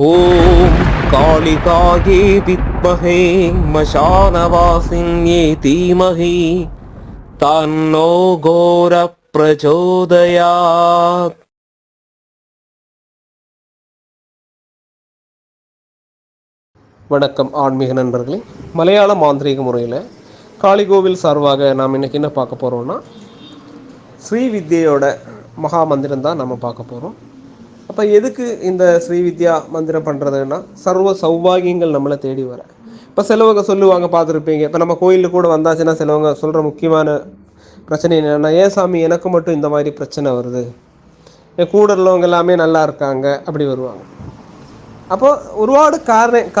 ஓம் காளிகாயே வித்மஹே மசானவாசின்யே தீமஹி தன்னோ கோர பிரச்சோதயாத். வணக்கம் ஆன்மீக நண்பர்களே. மலையாள மாந்திரீக முறையில் காளிகோவில் சார்பாக நாம் இன்றைக்கி என்ன பார்க்க போகிறோம்னா, ஸ்ரீவித்யோட மகா மந்திரம் தான் நம்ம பார்க்க போகிறோம். அப்போ எதுக்கு இந்த ஸ்ரீவித்யா மந்திரம் பண்ணுறதுன்னா, சர்வ சௌபாகியங்கள் நம்மளை தேடி வர. இப்போ சிலவங்க சொல்லுவாங்க, பார்த்துருப்பீங்க. இப்போ நம்ம கோயிலுக்கு கூட வந்தாச்சுன்னா சிலவங்க சொல்கிற முக்கியமான பிரச்சனை என்னென்னா, ஏன் சாமி எனக்கு மட்டும் இந்த மாதிரி பிரச்சனை வருது, என் கூட உள்ளவங்க எல்லாமே நல்லா இருக்காங்க, அப்படி வருவாங்க. அப்போ ஒருபாடு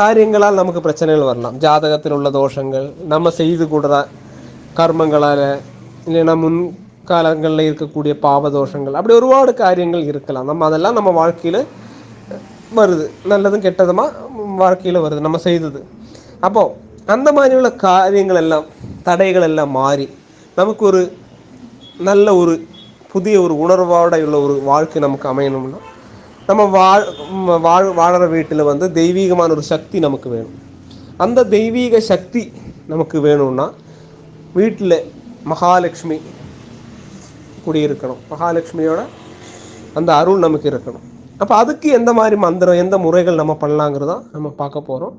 காரியங்களால் நமக்கு பிரச்சனைகள் வரலாம். ஜாதகத்தில் உள்ள தோஷங்கள், நம்ம செய்து கூடுற கர்மங்களால், இல்லைன்னா முன்காலங்களில் இருக்கக்கூடிய பாவ தோஷங்கள், அப்படி ஒருபாடு காரியங்கள் இருக்கலாம். அதெல்லாம் நம்ம வாழ்க்கையில் வருது, நல்லதும் கெட்டதுமாக வாழ்க்கையில் வருது நம்ம செய்தது. அப்போது அந்த மாதிரி உள்ள காரியங்கள் எல்லாம், தடைகள் எல்லாம் மாறி நமக்கு ஒரு நல்ல ஒரு புதிய ஒரு உணர்வோட உள்ள ஒரு வாழ்க்கை நமக்கு அமையணும்னா, நம்ம வாழற வீட்டில் தெய்வீகமான ஒரு சக்தி நமக்கு வேணும். அந்த தெய்வீக சக்தி நமக்கு வேணும்னா வீட்டில் மகாலட்சுமி குடியிருக்கணும். மகாலட்சுமியோட அந்த அருள் நமக்கு இருக்கணும். அப்போ அதுக்கு எந்த மாதிரி மந்திரம், எந்த முறைகள் நம்ம பண்ணலாங்கிறதான் நம்ம பார்க்க போகிறோம்.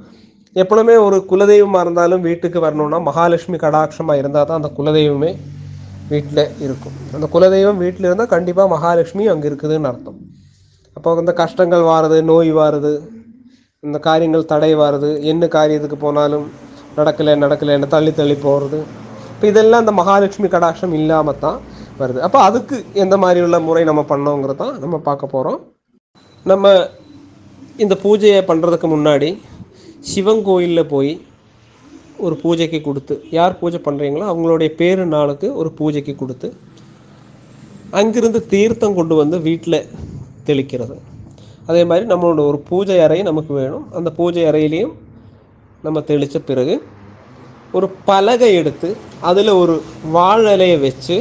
எப்பொழுதுமே ஒரு குலதெய்வமாக இருந்தாலும் வீட்டுக்கு வரணும்னா மகாலட்சுமி கடாட்சமாக இருந்தால் தான் அந்த குலதெய்வமே வீட்டில் இருக்கும். அந்த குலதெய்வம் வீட்டில் இருந்தால் கண்டிப்பாக மகாலட்சுமி அங்கே இருக்குதுன்னு அர்த்தம். அப்போ இந்த கஷ்டங்கள் வாருது, நோய் வாருது, இந்த காரியங்கள் தடை வாருது, என்ன காரியத்துக்கு போனாலும் நடக்கலைன்னு தள்ளி தள்ளி போகிறது, இப்போ இதெல்லாம் இந்த மகாலட்சுமி கடாட்சம் இல்லாமல் தான் வருது. அப்போ அதுக்கு எந்த மாதிரி உள்ள முறை நம்ம பண்ணோங்கிறது தான் நம்ம பார்க்க போகிறோம். நம்ம இந்த பூஜையை பண்ணுறதுக்கு முன்னாடி சிவன் கோயிலில் போய் ஒரு பூஜைக்கு கொடுத்து, யார் பூஜை பண்ணுறீங்களோ அவங்களுடைய பேரு நாளுக்கு ஒரு பூஜைக்கு கொடுத்து, அங்கிருந்து தீர்த்தம் கொண்டு வந்து வீட்டில் தெளிக்கிறது. அதே மாதிரி நம்மளோட ஒரு பூஜை அறை நமக்கு வேணும். அந்த பூஜை அறையிலையும் நம்ம தெளித்த பிறகு ஒரு பலகை எடுத்து அதில் ஒரு வாழலையை வச்சு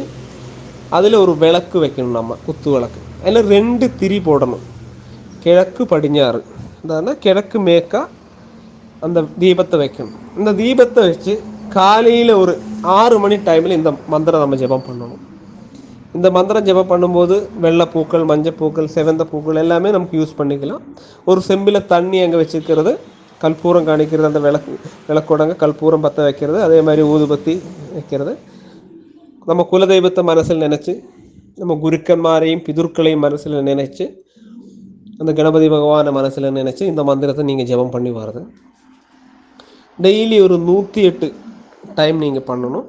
அதில் ஒரு விளக்கு வைக்கணும். நம்ம குத்து விளக்கு, அதில் 2 திரி போடணும். கிழக்கு பதினாறு, அதாவது கிழக்கு மேற்கா அந்த தீபத்தை வைக்கணும். இந்த தீபத்தை வச்சு காலையில் ஒரு 6 மணி டைமில் இந்த மந்திரம் நம்ம ஜெபம் பண்ணணும். இந்த மந்திரம் ஜெபம் பண்ணும்போது வெள்ளைப்பூக்கள், மஞ்சப்பூக்கள், செவந்த பூக்கள் எல்லாமே நமக்கு யூஸ் பண்ணிக்கலாம். ஒரு செம்பில் தண்ணி அங்கே வச்சுருக்கிறது, கற்பூரம் காணிக்கிறது, அந்த விளக்கோடங்க கற்பூரம் பற்ற வைக்கிறது, அதே மாதிரி ஊதுபத்தி வைக்கிறது. நம்ம குலதெய்வத்தை மனசில் நினச்சி, நம்ம குருக்கன்மாரையும் பிதுர்களையும் மனசில் நினச்சி, அந்த கணபதி பகவானை மனசில் நினச்சி இந்த மந்திரத்தை நீங்கள் ஜெபம் பண்ணி வர்றது. டெய்லி ஒரு 108 டைம் நீங்கள் பண்ணணும்.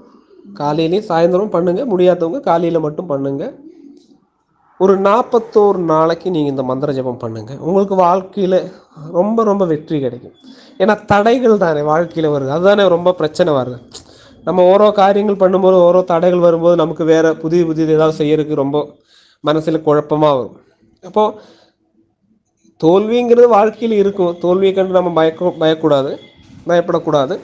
காலையிலையும் சாயந்தரம் பண்ணுங்கள், முடியாதவங்க காலையில் மட்டும் பண்ணுங்கள். ஒரு 41 நாளைக்கு நீங்கள் இந்த மந்திர ஜபம் பண்ணுங்கள். உங்களுக்கு வாழ்க்கையில் ரொம்ப ரொம்ப வெற்றி கிடைக்கும். ஏன்னா தடைகள் தானே வாழ்க்கையில் வருது, அதுதானே ரொம்ப பிரச்சனை வருது. நம்ம ஓரோ காரியங்கள் பண்ணும்போது, ஓரோ தடைகள் வரும்போது நமக்கு வேறு புதிய ஏதாவது செய்யறதுக்கு ரொம்ப மனசில் குழப்பமாக வரும். அப்போது தோல்விங்கிறது வாழ்க்கையில் இருக்கும். தோல்வியை கண்டு நம்ம பயப்படக்கூடாது.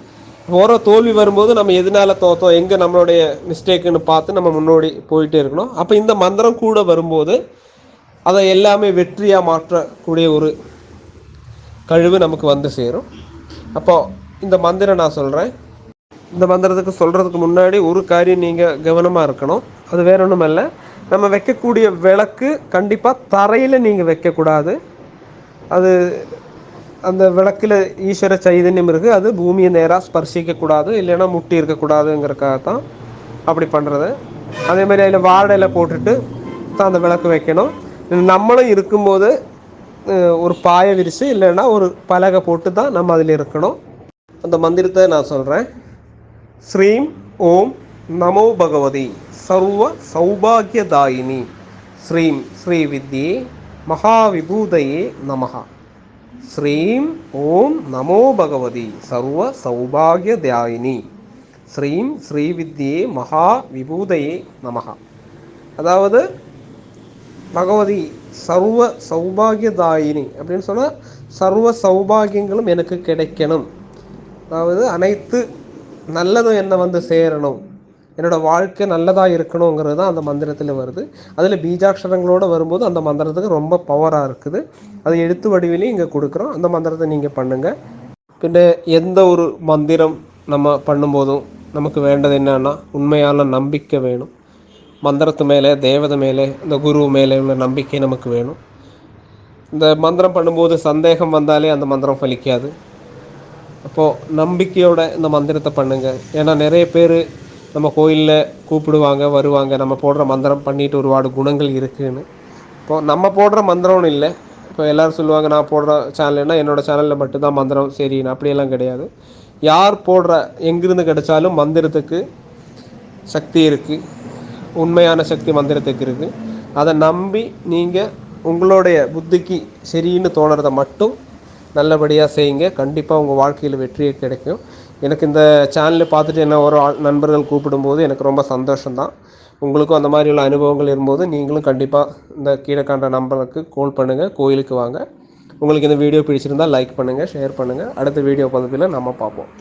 ஓரோ தோல்வி வரும்போது நம்ம எதனால தோத்தோம், எங்கே நம்மளுடைய மிஸ்டேக்குன்னு பார்த்து நம்ம முன்னோடி போயிட்டே இருக்கணும். அப்போ இந்த மந்திரம் கூட வரும்போது அதை எல்லாமே வெற்றியாக மாற்றக்கூடிய ஒரு கழிவு நமக்கு சேரும். அப்போது இந்த மந்திரம் நான் சொல்கிறேன். இந்த மந்திரத்துக்கு சொல்கிறதுக்கு முன்னாடி ஒரு காரியம் நீங்கள் கவனமாக இருக்கணும். அது வேற ஒன்றும் இல்லை, நம்ம வைக்கக்கூடிய விளக்கு கண்டிப்பாக தரையில் நீங்கள் வைக்கக்கூடாது. அது அந்த விளக்கில் ஈஸ்வர சைதன்யம் இருக்குது, அது பூமியை நேராக ஸ்பர்சிக்கக்கூடாது, இல்லைன்னா முட்டி இருக்கக்கூடாதுங்கிறக்காகத்தான் அப்படி பண்ணுறது. அதேமாதிரி அதில் வாழையில் போட்டுட்டு தான் அந்த விளக்கு வைக்கணும். நம்மளும் இருக்கும்போது ஒரு பாயை விரித்து இல்லைன்னா ஒரு பலகை போட்டு தான் நம்ம அதில் இருக்கணும். அந்த மந்திரத்தை நான் சொல்கிறேன். ஸ்ரீம் ஓம் நமோ பகவதி சர்வ சௌபாகியதாயினி ஸ்ரீம் ஸ்ரீவித்யே மகாவிபூதையே நமஹா. ஸ்ரீம் ஓம் நமோ பகவதி சர்வ சௌபாகியதாயினி ஸ்ரீம் ஸ்ரீவித்யே மகா விபூதையே நமஹா. அதாவது பகவதி சர்வ சௌபாகியதாயினி அப்படின்னு சொன்னால் சர்வ சௌபாகியங்களும் எனக்கு கிடைக்கணும், அதாவது அனைத்து நல்லதும் என்னை சேரணும் என்னோடய வாழ்க்கை நல்லதாக இருக்கணுங்கிறது தான் அந்த மந்திரத்தில் வருது. அதில் பீஜாட்சரங்களோடு வரும்போது அந்த மந்திரத்துக்கு ரொம்ப பவராக இருக்குது. அதை எழுத்து வடிவிலையும் இங்கே கொடுக்குறோம். அந்த மந்திரத்தை நீங்கள் பண்ணுங்கள். பின்ன எந்த ஒரு மந்திரம் நம்ம பண்ணும்போதும் நமக்கு வேண்டது என்னன்னா உண்மையான நம்பிக்கை வேணும். மந்திரத்து மேலே, தேவதை மேலே, இந்த குரு மேலே உள்ள நம்பிக்கை நமக்கு வேணும். இந்த மந்திரம் பண்ணும்போது சந்தேகம் வந்தாலே அந்த மந்திரம் ஃபலிக்காது. அப்போது நம்பிக்கையோட இந்த மந்திரத்தை பண்ணுங்கள். ஏன்னா நிறைய பேர் நம்ம கோயிலில் கூப்பிடுவாங்க, வருவாங்க, நம்ம போடுற மந்திரம் பண்ணிட்டு ஒருபாடு குணங்கள் இருக்குதுன்னு. இப்போது நம்ம போடுற மந்திரம்னு இல்லை. இப்போ எல்லோரும் சொல்லுவாங்க, நான் போடுற சேனல்னா என்னோடய சேனலில் மட்டும்தான் மந்திரம் சரின்னு. அப்படியெல்லாம் கிடையாது. யார் போடுற எங்கிருந்து கிடைச்சாலும் மந்திரத்துக்கு சக்தி இருக்குது. உண்மையான சக்தி மந்திரத்துக்கு இருக்குது. அதை நம்பி நீங்கள் உங்களுடைய புத்திக்கு சரின்னு தோணுறதை மட்டும் நல்லபடியாக செய்யுங்க. கண்டிப்பாக உங்கள் வாழ்க்கையில் வெற்றியே கிடைக்கும். எனக்கு இந்த சேனலில் பார்த்துட்டு என்ன ஒரு நண்பர்கள் கூப்பிடும்போது எனக்கு ரொம்ப சந்தோஷம்தான். உங்களுக்கும் அந்த மாதிரி உள்ள அனுபவங்கள் இருக்கும்போது நீங்களும் கண்டிப்பாக இந்த கீழக்காண்ட நம்பருக்கு கால் பண்ணுங்கள், கோயிலுக்கு வாங்க. உங்களுக்கு இந்த வீடியோ பிடிச்சிருந்தால் லைக் பண்ணுங்கள், ஷேர் பண்ணுங்கள். அடுத்த வீடியோ பதிவில் நம்ம பார்ப்போம்.